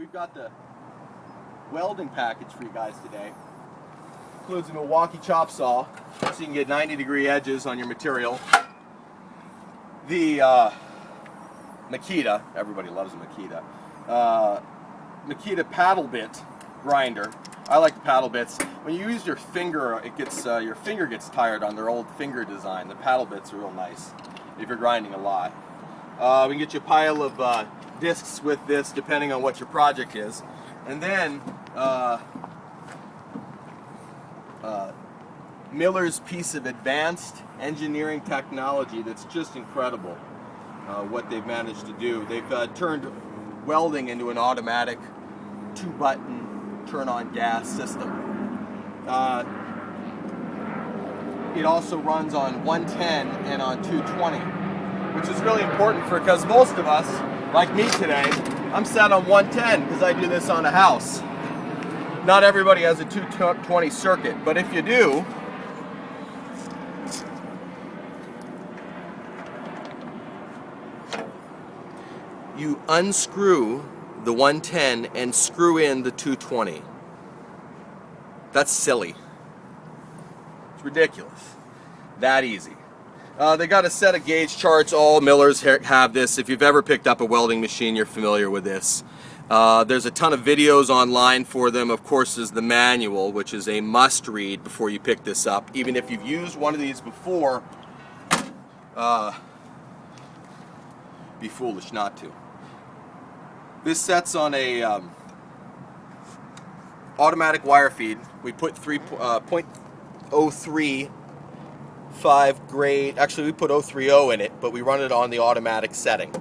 we've got the welding package for you guys today. Includes a Milwaukee chop saw, so you can get 90-degree edges on your material. The Makita, everybody loves a Makita. Makita paddle bit grinder. I like the paddle bits. When you use your finger, it gets your finger gets tired on their old finger design. The paddle bits are real nice if you're grinding a lot. We can get you a pile of discs with this, depending on what your project is, and then Miller's piece of advanced engineering technology that's just incredible. What they've managed to do. They've turned welding into an automatic 2-button turn-on gas system. It also runs on 110 and on 220, which is really important because most of us, like me today, I'm set on 110 because I do this on a house. Not everybody has a 220 circuit, but if you do, you unscrew the 110 and screw in the 220. That's silly. It's ridiculous. That easy. They got a set of gauge charts. All Millers have this. If you've ever picked up a welding machine, you're familiar with this. There's a ton of videos online for them. Of course, there's the manual, which is a must read before you pick this up. Even if you've used one of these before, be foolish not to. This sets on a automatic wire feed. We put 0.035 grade, actually we put 030 in it, but we run it on the automatic setting.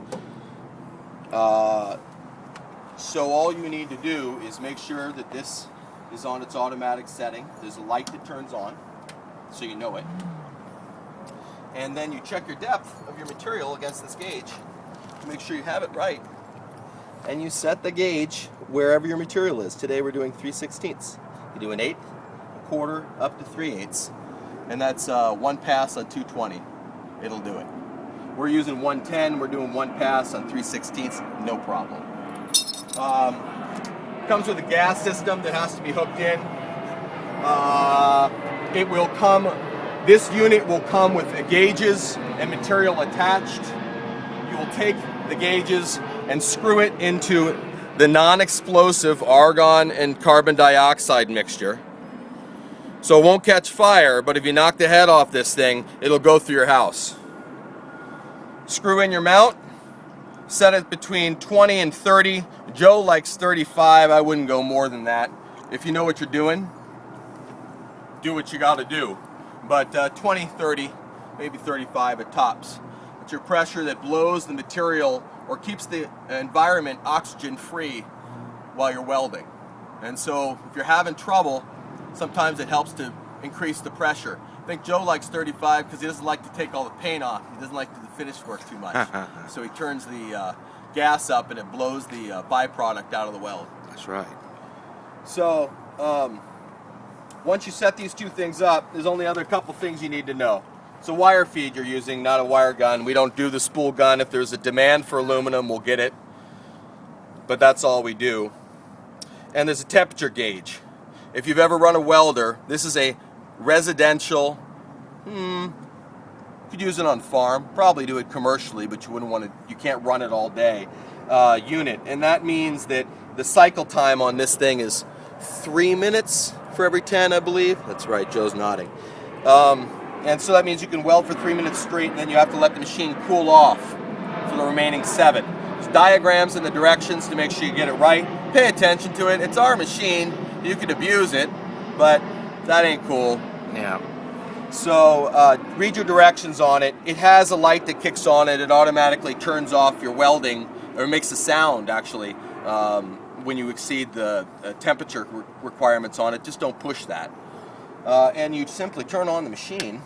So all you need to do is make sure that this is on its automatic setting. There's a light that turns on, so you know it. And then you check your depth of your material against this gauge to make sure you have it right. And you set the gauge wherever your material is. Today we're doing 3/16. You do an 1/8, a quarter, up to 3/8, and that's one pass on 220. It'll do it. We're using 110. We're doing one pass on 3/16. No problem. Comes with a gas system that has to be hooked in. It will come. This unit will come with the gauges and material attached. You will take the gauges and screw it into the non-explosive argon and carbon dioxide mixture. So it won't catch fire, but if you knock the head off this thing, it'll go through your house. Screw in your mount, set it between 20 and 30. Joe likes 35, I wouldn't go more than that. If you know what you're doing, do what you gotta do. But 20, 30, maybe 35 at tops. It's your pressure that blows the material or keeps the environment oxygen free while you're welding. And so if you're having trouble, sometimes it helps to increase the pressure. I think Joe likes 35 because he doesn't like to take all the paint off. He doesn't like the finish work too much. So he turns the gas up and it blows the byproduct out of the weld. That's right. So once you set these two things up, there's only a couple things you need to know. It's a wire feed you're using, not a wire gun. We don't do the spool gun. If there's a demand for aluminum, we'll get it. But that's all we do. And there's a temperature gauge. If you've ever run a welder, this is a residential, you could use it on farm, probably do it commercially, but you can't run it all day, unit. And that means that the cycle time on this thing is 3 minutes for every 10, I believe. That's right, Joe's nodding. And so that means you can weld for 3 minutes straight, and then you have to let the machine cool off for the remaining 7. There's diagrams and the directions to make sure you get it right. Pay attention to it. It's our machine. You could abuse it, but that ain't cool. Yeah. So read your directions on it. It has a light that kicks on it. It automatically turns off your welding, or makes a sound actually, when you exceed the temperature requirements on it. Just don't push that. And you simply turn on the machine.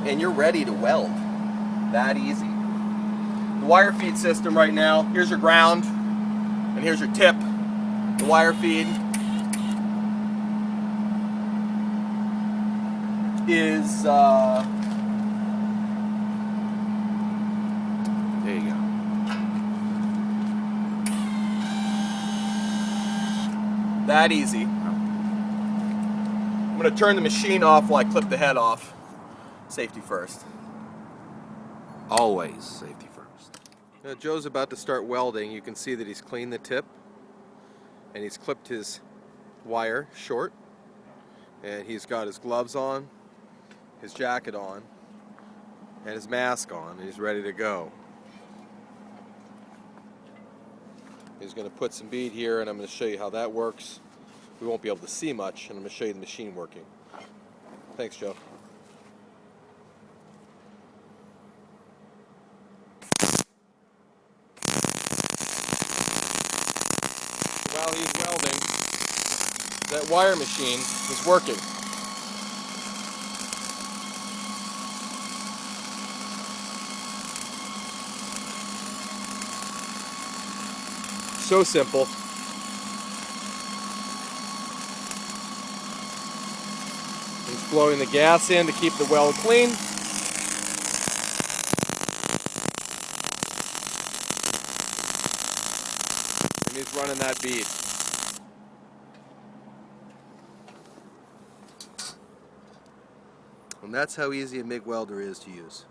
And you're ready to weld. That easy. The wire feed system right now, here's your ground, and here's your tip. The wire feed is, there you go. That easy. I'm going to turn the machine off while I clip the head off. Safety first. Always safety first. Now Joe's about to start welding. You can see that he's cleaned the tip and he's clipped his wire short, and he's got his gloves on, his jacket on, and his mask on, and he's ready to go. He's going to put some bead here, and I'm going to show you how that works. We won't be able to see much, and I'm going to show you the machine working. Thanks, Joe. While he's welding, that wire machine is working. So simple. He's blowing the gas in to keep the weld clean. And he's running that bead. And that's how easy a MIG welder is to use.